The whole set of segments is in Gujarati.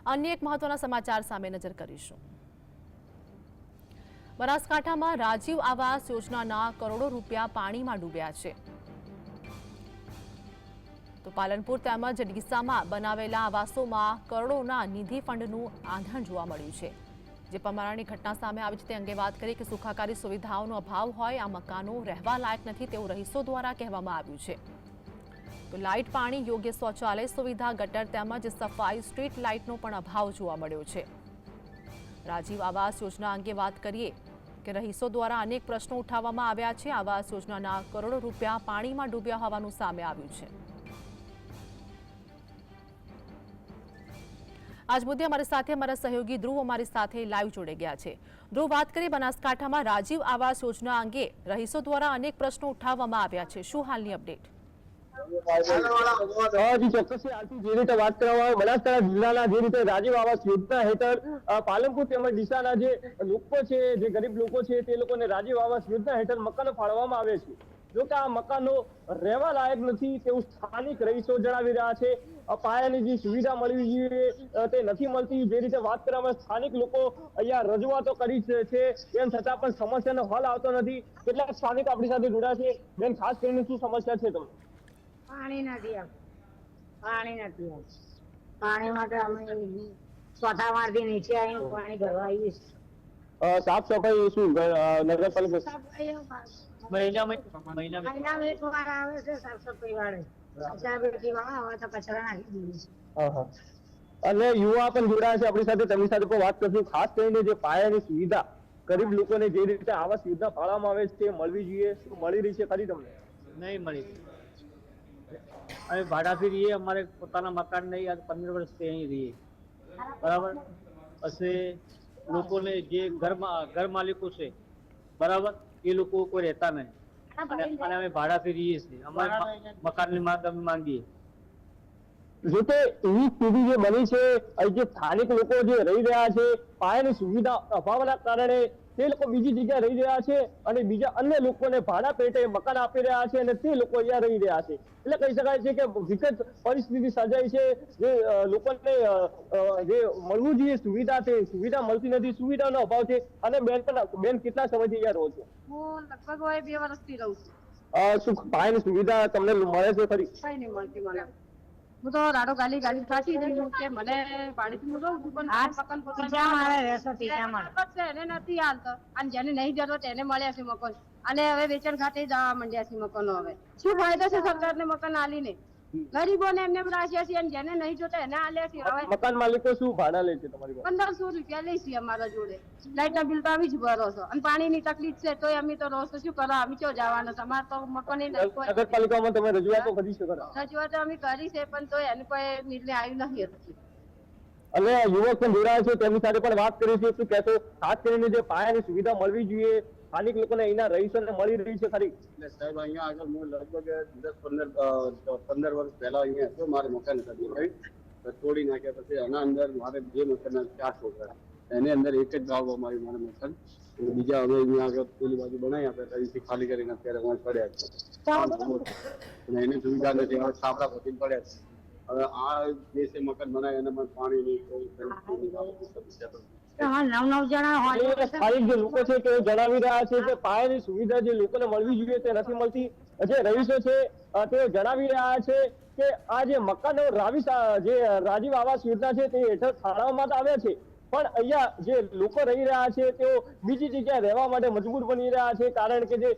अन्य एक महत्वना समाचार सामे नजर करीशुं। बनासकांठामां राजीव आवास योजनाना करोड़ो रूपिया पाणीमां डूब्या छे। तो पालनपुर તેમજ ડીસામાં બનાવેલા આવાસોમાં કરોડોના નિધિ ફંડનું આંધણ જોવા મળ્યું છે। જે પ્રમાણેની ઘટના સામે આવી છે તે અંગે વાત કરી કે સુખાકારી સુવિધાઓનો અભાવ હોય આ મકાનો રહેવા લાયક નથી તેવું રહીશો દ્વારા કહેવામાં આવ્યું છે। તો લાઇટ પાણી યોગ્ય શૌચાલય સુવિધા ગટર તેમજ સફાઈ સ્ટ્રીટ લાઇટનો પણ અભાવ જોવા મળ્યો છે। રાજીવ આવાસ યોજના અંગે વાત કરીએ કે રહીશો દ્વારા અનેક પ્રશ્નો ઉઠાવવામાં આવ્યા છે। આવાસ યોજનાના કરોડો રૂપિયા પાણીમાં ડૂબ્યા હોવાનું સામે આવ્યું છે। आज मुद्दे हमारे साथ हमारा सहयोगी ध्रुव हमारी साथ लाइव जोड़े गया है। ध्रुव, बात करिए बनासकांठामां राजीव आवास योजना अंगे रहीशो द्वारा अनेक प्रश्नों उठाववामां આવ્યા છે। શું હાલની અપડેટ? जी ચોક્કસ આજથી જે રીતે વાત કરવામાં આવે બનાસકાંઠા જિલ્લાના જે રીતે રાજીવ આવાસ યોજના હેઠળ પાલનપુર તેમજ ડીસાના જે લોકો છે, જે ગરીબ લોકો છે તે લોકોને રાજીવ આવાસ યોજના હેઠળ મકાનો ફાળવવામાં આવે છે। જો કે આ મકાનો રહેવા લાયક નથી તેવું સ્થાનિક રહીશો જણાવી રહ્યા છે। પાયાની જે સુવિધા મળવી જોઈએ તે નથી મળતી। જે રીતે વાત કરવામાં સ્થાનિક લોકો અહીંયા રજૂઆતો કરી છે તેમ છતાં પણ સમસ્યાનો હલ આવતો નથી। કેટલાક સ્થાનિક આપણી સાથે જોડાયા છે। બેન, ખાસ કરીને શું સમસ્યા છે તમને? પાણી નથી પાણી માટે અમે ચોથા માળથી નીચે આવીને પાણી ભરવા આવીએ છીએ। સાફ સફાઈ શું નગરપાલિકા મહિનામાં એક વાર આવે છે સાફ સફાઈ વાળે, કચરાપેટી વાળા હવે તો કચરા નાખી દઈએ છે। અને યુવા પણ જોડાયા છે આપણી સાથે, તેમની સાથે પણ વાત કરશું। ખાસ કરીને જે પાયાની સુવિધા ગરીબ લોકોને જે રીતે આવાસ યોજના ફાળવવામાં આવે છે તે મળવી જોઈએ, શું મળી રહી છે ખરી તમને? नहीं मળી। અમે ભાડાથી રહીએ, અમારે પોતાના મકાન નહીં, આજ 15 વર્ષથી અહીં રહીએ, બરાબર। પછી લોકોને જે ઘર માલિકો છે બરાબર એ લોકો કોઈ રહેતા નહીં અને અમે ભાડાથી રહીએ છીએ। અમારે મકાનની માંગ અમે માંગીએ। જો કે એવી સ્થિતિ જે બની છે, અહીં જે સ્થાનિક લોકો જે રહી રહ્યા છે પાયાની સુવિધા અભાવના કારણે તે લોકો બીજી જગ્યાએ રહી રહ્યા છે અને બીજા અન્ય લોકોને ભાડા પેટે મકાન આપી રહ્યા છે અને તે લોકો અહીંયા રહી રહ્યા છે। એટલે કહી શકાય છે કે વિકટ પરિસ્થિતિ સર્જાઈ છે। જે લોકોને જે મળવું જોઈએ સુવિધા છે સુવિધા મળતી નથી, સુવિધાનો અભાવ છે। અને બેન કેટલા સમયથી અહીંયા રહો છો? હું લગભગ 2 વર્ષથી રહું છું। શું પાયાની સુવિધા તમને મળે છે ખરી? કઈ નહીં મળતી મને। હું તો રાડો ગાલી ખાતી રહી કે મને પાણીથી હું રહું છું પણ મકાન પોતાનું એને નથી હાલતો અને જેને નહીં જરૂરત એને મળ્યા છે મકાન અને હવે વેચાણ ખાતે જવા માંડ્યા છે મકાનો। હવે શું ફાયદો છે સરકારને મકાન આલીને? ગરીબોને એમને રાખ્યા છે અને જેને નહીં જોતા એને આલ્યા છે। હવે મકાન માલિકો શું ભાડા લે છે તમારી પાસે? 1500 રૂપિયા લે છે અમારા જોડે। લાઈટના બિલ તો આવી જ ભરો છો અને પાણીની તકલીફ છે તોય અમે તો રહો છો, શું કરો? અમે ક્યાં જવાના? તમારે તો મકાન નગરપાલિકામાં તમે રજૂઆતો કરી શકો? રજૂઆતો અમે કરી છે પણ તોય એનું કોઈ નિર્ણય આવ્યું નથી। અને યુવક પણ જોડાયા છે, તેમની સાથે પણ વાત કરી છે। શું કહેશો? ખાસ કરીને જે પાયાની સુવિધા મળવી જોઈએ સ્થાનિક લોકોને અહીંના રહીશોને મળી રહી છે ખરી? સાહેબ, અહીંયા આગળ હું લગભગ 10-15 વર્ષ પહેલા અહીંયા હતો, મારે મકાન હતું તોડી નાખ્યા પછી એના અંદર મારે જે મકાન 4 છોકરા એની અંદર એક જ ભાવ અમારી મારે મકાન બીજા હવે અહીંયા આગળ પેલી બાજુ બનાવી આપે અહીંથી ખાલી કરીને અત્યારે અમારે પડ્યા છે। એની સુવિધા નથી, હવે છાપરા પતી પડ્યા છે। હવે આ જે છે મકાન બનાવે એનામાં પાણી નહીં સ્થાનિક જે લોકો છે તે જણાવી રહ્યા છે કે પાયાની સુવિધા જે લોકોને મળવી જોઈએ તે નથી મળતી। જે રહીશો છે તે જણાવી રહ્યા છે કે આ જે મકાનો જે રાજીવ આવાસ યોજના છે તે હેઠળ ફાળવવામાં આવ્યા છે પણ અહીંયા જે લોકો રહી રહ્યા છે તેઓ બીજી જગ્યાએ રહેવા માટે મજબૂર બની રહ્યા છે કારણ કે જે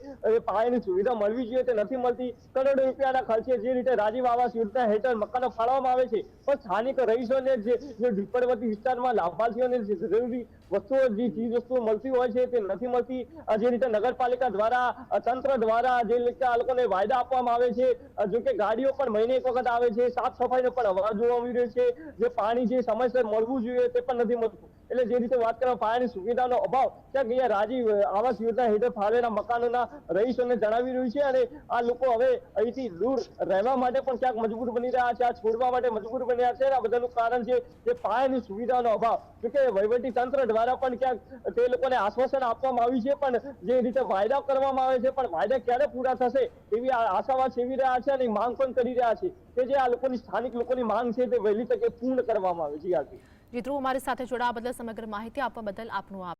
પાયાની સુવિધા મળવી જોઈએ તે નથી મળતી। કરોડો રૂપિયાના ખર્ચે જે રીતે રાજીવ આવાસ યોજના હેઠળ મકાનો ફાળવવામાં આવે છે પણ સ્થાનિક રહીશોને જે ઝૂંપડપટ્ટી વિસ્તારમાં લાભાર્થીઓને જરૂરી વસ્તુઓ જે ચીજ વસ્તુઓ મળતી હોય છે તે નથી મળતી। જે રીતે નગરપાલિકા દ્વારા તંત્ર દ્વારા જે રીતે આ લોકોને વાયદા આપવામાં આવે છે, જો કે ગાડીઓ પણ મહિને એક વખત આવે છે, સાફ સફાઈનો પણ અભાવ જોવા મળી રહ્યો છે, જે પાણી જે સમયસર મળવું જોઈએ તે પણ નથી મળતું। એટલે જે રીતે વાત કરવામાં પાયાની સુવિધાનો અભાવ ક્યાંક અહીંયા રાજીવ આવાસ યોજના હેઠળ ફાળવેલા મકાનોના રહીશોને જણાવી રહ્યું છે અને આ લોકો હવે અહીંથી દૂર રહેવા માટે પણ ક્યાંક મજબૂર બની રહ્યા છે, આ છોડવા માટે મજબૂર બની રહ્યા છે। આ બધાનું કારણ છે જે પાયાની સુવિધાનો અભાવ। જોકે વહીવટી તંત્ર દ્વારા પણ ક્યાંક તે લોકોને આશ્વાસન આપવામાં આવ્યું છે પણ જે રીતે વાયદા કરવામાં આવે છે પણ વાયદા ક્યારે પૂરા થશે એવી આશાવાદ સેવી રહ્યા છે અને માંગ પણ કરી રહ્યા છે કે જે આ લોકોની સ્થાનિક લોકોની માંગ છે તે વહેલી તકે પૂર્ણ કરવામાં આવે। જી જીતુ, અમારી સાથે જોડાવા બદલ, સમગ્ર માહિતી આપવા બદલ આપનો આભાર.